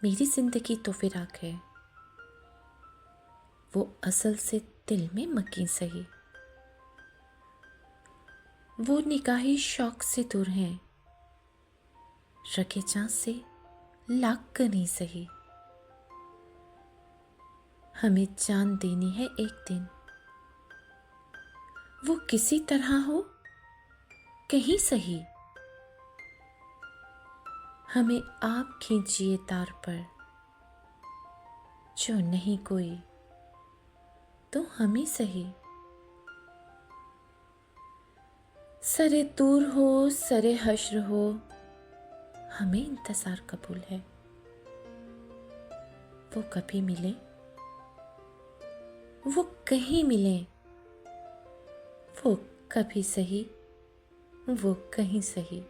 मेरी जिंदगी तो फिराक है, वो असल से दिल में मकीन सही। वो निगाही शौक से दूर हैं, रखे चाँद से लाख कनी सही। हमें जान देनी है एक दिन, वो किसी तरह हो कहीं सही। हमें आप खींचिए तार पर, जो नहीं कोई तो हम ही सही। सरे दूर हो सरे हश्र हो, हमें इंतजार कबूल है। वो कभी मिले वो कहीं मिले, वो कभी सही वो कहीं सही।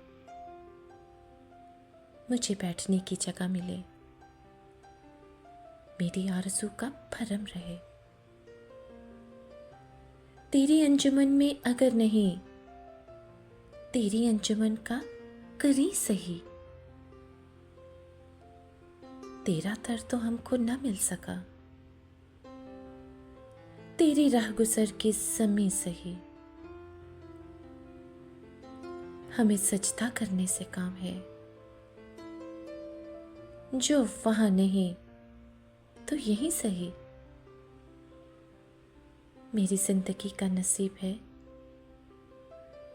मुझे बैठने की जगह मिले, मेरी आरज़ू का भरम रहे। तेरी अंजुमन में अगर नहीं, तेरी अंजुमन का करी सही। तेरा दर तो हमको न मिल सका, तेरी राह गुजर के समय सही। हमें सजदा करने से काम है, जो वहां नहीं तो यही सही। मेरी जिंदगी का नसीब है,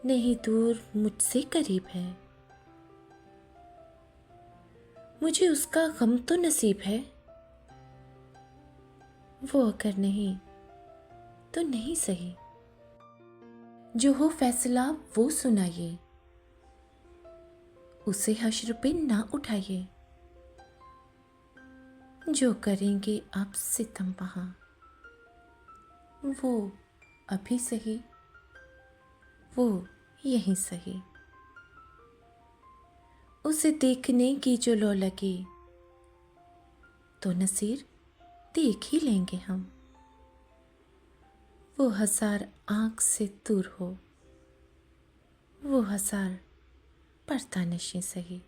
नहीं दूर मुझसे करीब है। मुझे उसका गम तो नसीब है, वो अगर नहीं तो नहीं सही। जो हो फैसला वो सुनाइए, उसे हश्र पे ना उठाइए। जो करेंगे आप सितम वहां, वो अभी सही वो यहीं सही। उसे देखने की जो लो लगी, तो नसीर देख ही लेंगे हम। वो हजार आंख से दूर हो, वो हजार पर्दा नशी सही।